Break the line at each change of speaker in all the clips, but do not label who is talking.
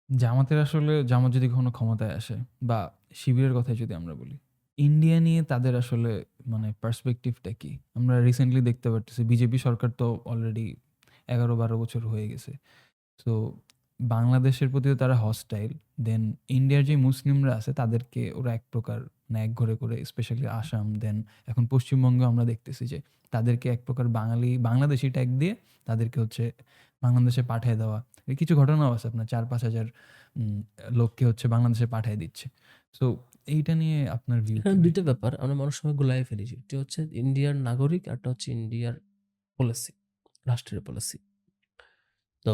জামাতের আসলে জামাত যদি কখনো ক্ষমতায় আসে বা শিবিরের কথাই যদি আমরা বলি, ইন্ডিয়া নিয়ে তাদের আসলে মানে পার্সপেক্টিভটা কি? আমরা রিসেন্টলি দেখতে পারতেছি বিজেপি সরকার তো অলরেডি ১১-১২ বছর হয়ে গেছে। সো বাংলাদেশের প্রতিও তারা হস্টাইল। দেন ইন্ডিয়ার যে মুসলিমরা আছে তাদেরকে ওরা এক প্রকার মানে একঘরে করে স্পেশালি আসাম, দেন এখন পশ্চিমবঙ্গেও আমরা দেখতেছি যে তাদেরকে এক প্রকার বাংলাদেশি ট্যাগ দিয়ে তাদেরকে হচ্ছে বাংলাদেশে পাঠায় দেওয়া। এই কিছু ঘটনাও আছে আপনার ৪-৫ হাজার লোককে হচ্ছে বাংলাদেশে পাঠায় দিচ্ছে। সো এইটা নিয়ে আপনার ভিউ
এখানে
কি
২
ভাই?
টা ব্যাপার আমরা অনেক সময় গুলায় ফেলি। একটি হচ্ছে ইন্ডিয়ার নাগরিক, আরেকটা হচ্ছে ইন্ডিয়ার পলিসি, রাষ্ট্রের পলিসি। তো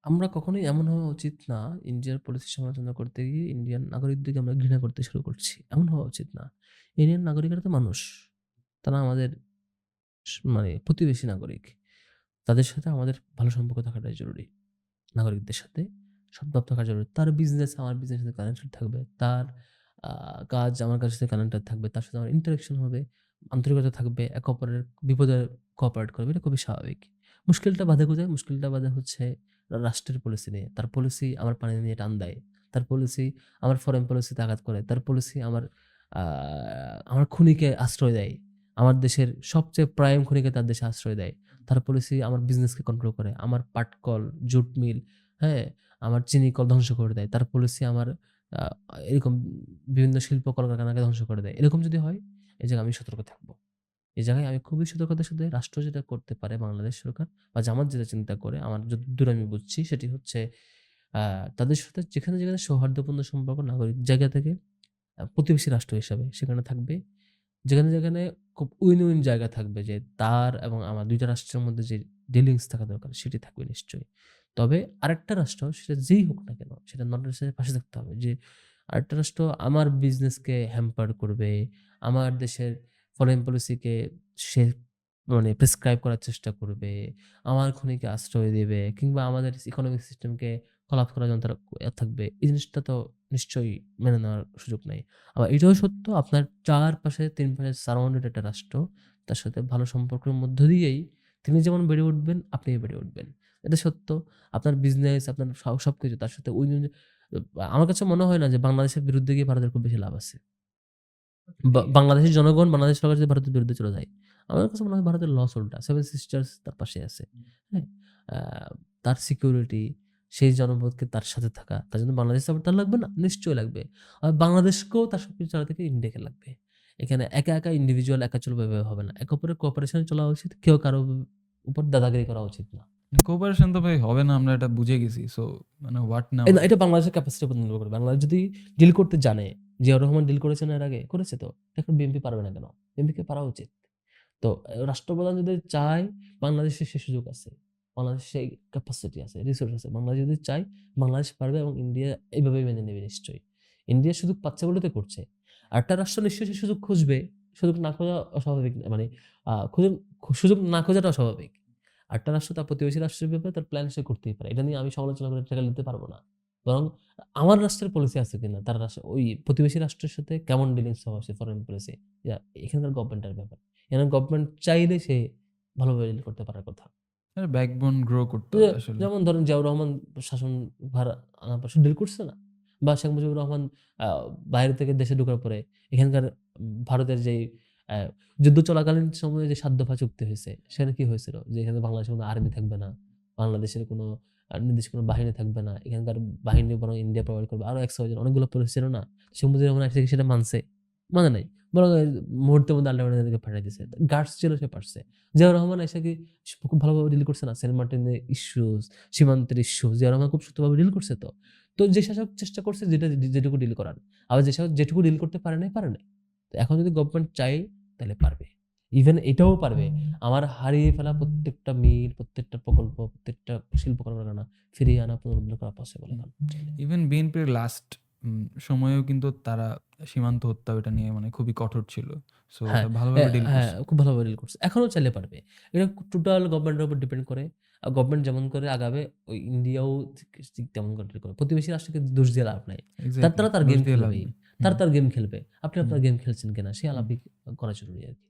আমরা কখনোই এমন হওয়া উচিত না, ইন্ডিয়ার পলিসি সমালোচনা করতে গিয়ে ইন্ডিয়ান নাগরিকদেরকে আমরা ঘৃণা করতে শুরু করছি। এমন হওয়া উচিত না। ইন্ডিয়ান নাগরিকরা তো মানুষ। তারা আমাদের মানে প্রতিবেশী নাগরিক। তাদের সাথে আমাদের ভালো সম্পর্ক থাকাটাই জরুরি। নাগরিকদের সাথে সদ্ভাব থাকা জরুরি। তার বিজনেস আমার বিজনেসের সাথে কানেক্টেড থাকবে। তার আ কাজ আমার কাজের সাথে কানেক্টেড থাকবে। তার সাথে আমার ইন্টারেকশন হবে, আন্তরিকতা থাকবে, একে অপরের বিপদে কোঅপারেট করবে। এটা খুবই স্বাভাবিক। মুশকিলটা বাধে কোথায়? মুশকিলটা বাধে হচ্ছে রাষ্ট্রের পলিসি নিয়ে। তার পলিসি আমার পানি নিয়ে টান দেয়। তার পলিসি আমার ফরেন পলিসিতে আঘাত করে। তার পলিসি আ আমার খুনিকে আশ্রয় দেয়। আমার দেশের সবচেয়ে প্রাইম খুনিকে তার দেশে আশ্রয় দেয়। তার পলিসি আমার বিজনেসকে কন্ট্রোল করে। আমার পাটকল, জুট মিল, হ্যাঁ? আমার চিনি কল ধ্বংস করে দেয়। তার পলিসি আমার আ এরকম বিভিন্ন শিল্প কলকারখানাকে ধ্বংস করে দেয়। এরকম যদি হয়, এই জায়গায় আমি সতর্ক থাকব। এই জায়গায় আমি খুবই সতর্কতার সাথে রাষ্ট্র যেটা করতে পারে বাংলাদেশ সরকার বা জামাত যেটা চিন্তা করে আমার যতদূর আমি বুঝছি সেটি হচ্ছে আ তাদের সাথে যেখানে সৌহার্দ্যপূর্ণ সম্পর্ক নাগরিক জায়গা থেকে প্রতিবেশী রাষ্ট্র হিসাবে সেখানে থাকবে। যেখানে খুব উইন-উইন জায়গা থাকবে যে তার এবং আমার ২ টা রাষ্ট্রের মধ্যে যে ডিলিংস থাকা দরকার সেটি থাকবে নিশ্চয়ই। তবে আরেকটা রাষ্ট্র সেটা যেই হোক না কেন সেটা নট নেসেসারি পাশে থাকতে হবে যে আরেকটা রাষ্ট্র আমার বিজনেসকে হ্যাম্পার করবে, আমার দেশের ফরেন পলিসিকে সে মানে প্রেসক্রাইব করার চেষ্টা করবে, আমার খনিকে আশ্রয় দেবে কিংবা আমাদের ইকোনমিক সিস্টেমকে কোলাপস করার জন্য তারা থাকবে। এই জিনিসটা তো নিশ্চয়ই মেনে নেওয়ার সুযোগ নাই। আবার এটাও সত্য আপনার চারপাশে ৩ পাশে সারাউন্ডেড একটা রাষ্ট্র, তার সাথে ভালো সম্পর্কের মধ্য দিয়েই তিনি যেমন বেড়ে উঠবেন, আপনিও বেড়ে উঠবেন। এটা সত্য। আপনার বিজনেস, আপনার সবকিছু তার সাথে উইন-উইন আমার কাছে মনে হয় না যে বাংলাদেশের বিরুদ্ধে গিয়ে ভারতের খুব বেশি লাভ আছে। বাংলাদেশের জনগণ বাংলাদেশ সরকার যদি ভারতের বিরুদ্ধে চলে যায়, আমার কাছে মনে হয় ভারতের লস উল্টা। সেভেন সিস্টার্স তার পাশে আছে। হ্যাঁ? আ তার সিকিউরিটি, সেই জনপদকে তার সাথে থাকা, তার জন্য বাংলাদেশ সাপোর্ট তার লাগবে না? নিশ্চয়ই লাগবে। বাংলাদেশকেও তার সবকিছু চালাতে গেলে ইন্ডিয়াকে লাগবে। এখানে একা ইন্ডিভিজুয়াল একা চলবে এভাবে হবে না। একে অপরের কোঅপারেশন এ চলা উচিত। কেউ কারো উপর দাদাগিরি করা উচিত না।
কোঅপারেশন তো ভাই হবে না, আমরা এটা বুঝে গেছি। সো মানে হোয়াট নাও?
না, এটা বাংলাদেশের ক্যাপাসিটির উপর নির্ভর করে। বাংলাদেশ যদি ডিল করতে জানে, জিয়াউর রহমান ডিল করেছেন এর আগে? করেছে তো। এখন বিএনপি পারবে না কেন? বিএনপিকে পারা উচিত। তো রাষ্ট্রপ্রধান যদি চায়, বাংলাদেশে সে সুযোগ আছে। বাংলাদেশে সেই ক্যাপাসিটি আছে, রিসোর্স আছে। বাংলাদেশ যদি চায়, বাংলাদেশ পারবে এবং ইন্ডিয়া এভাবেই মেনে নেবে নিশ্চয়ই। ইন্ডিয়া সুযোগ পাচ্ছে বলে তো করছে। আরেকটা রাষ্ট্র নিশ্চয়ই সে সুযোগ খুঁজবে। সুযোগ না খোঁজা অস্বাভাবিক না। মানে আ খুঁজে সুযোগ না খোঁজাটা অস্বাভাবিক। আরেকটা রাষ্ট্র তার প্রতিবেশী রাষ্ট্রের ব্যাপারে তার প্ল্যান সে করতেই পারে। এটা নিয়ে আমি সমালোচনা করে ঠেকালে দিতে পারব না। বরং আমার রাষ্ট্রের পলিসি আছে কিনা, তার রাষ্ট্র ওই প্রতিবেশী রাষ্ট্রের সাথে কেমন ডিলিংস হওয়া উচিত ফরেন পলিসি। এখানকার গভর্নমেন্টের ব্যাপার। এখানে গভর্নমেন্ট চাইলে সে ভালোভাবে ডিল করতে পারার কথা।
ব্যাকবোন গ্রো করতে
যে
হবে আসলে।
যেমন ধরেন জিয়াউর রহমান শাসন ভার আনার পর সে ডিল করছে না? বা শেখ মুজিবুর রহমান আ বাইরে থেকে দেশে ঢোকার পরে এখানকার ভারতের যেই আ যুদ্ধ চলাকালীন সময়ে যে ৭ দফা চুক্তি হয়েছে, সেখানে কি হয়েছিল? যে এখানে বাংলাদেশের কোনো আর্মি থাকবে না। বাংলাদেশের কোনো নির্দিষ্ট কোনো বাহিনী থাকবে না। এখানকার বাহিনী বরং ইন্ডিয়া প্রোভাইড করবে। আরো X, Y, Z অনেকগুলো পলিসি ছিল না? শেখ মুজিবুর রহমান এসে কি সেটা মানছে? মানে নাই। বরং মুহূর্তের মধ্যে আল্টিমেটাম তাদেরকে পাঠায় দিছে। গাটস ছিল সে পারছে। জিয়াউর রহমান এসে কি খুব ভালোভাবে ডিল করছে না? সেন্ট মার্টিনের ইস্যুস, সীমান্তের ইস্যু জিয়াউর রহমান খুব সুষ্ঠুভাবে ডিল করছে তো। তো যে শাসক চেষ্টা করছে যেটুকু ডিল করার। আবার যে শাসক যেটুকু ডিল করতে পারে নাই, পারে নাই। তো এখন যদি গভর্নমেন্ট চায় তাহলে পারবে। ইভেন এটাও পারবে। আমার হারিয়ে ফেলা প্রত্যেকটা মিল, প্রত্যেকটা প্রকল্প, প্রত্যেকটা শিল্প কলকারখানা ফিরিয়ে আনা, পুনরুদ্ধার করা পসিবল এখন।
ইভেন বিএনপির লাস্ট সময়েও কিন্তু তারা সীমান্ত হত্যা ওইটা নিয়ে মানে খুবই কঠোর ছিল। সো
হ্যাঁ,
ওটা ভালোভাবে ডিল
হ্যাঁ,
করছে।
খুব ভালোভাবে ডিল করছে। এখনো চাইলে পারবে। এটা টোটাল গভর্নমেন্টের উপর ডিপেন্ড করে। গভর্নমেন্ট যেমন করে আগাবে ওই ইন্ডিয়াও ঠিক তেমন করে ডিল করে। প্রতিবেশী রাষ্ট্রকে দোষ দিয়ে লাভ নাই।
এক্সাক্টলি।
তারা তার
দোষ
গেম
দিয়ে লাভ
খেলবেই।
নেই। হুম,
তারা তার গেম খেলবে। আপনি
হুম,
আপনার গেম খেলছেন কিনা সে
হুম।
আলাপই করা জরুরি আরকি।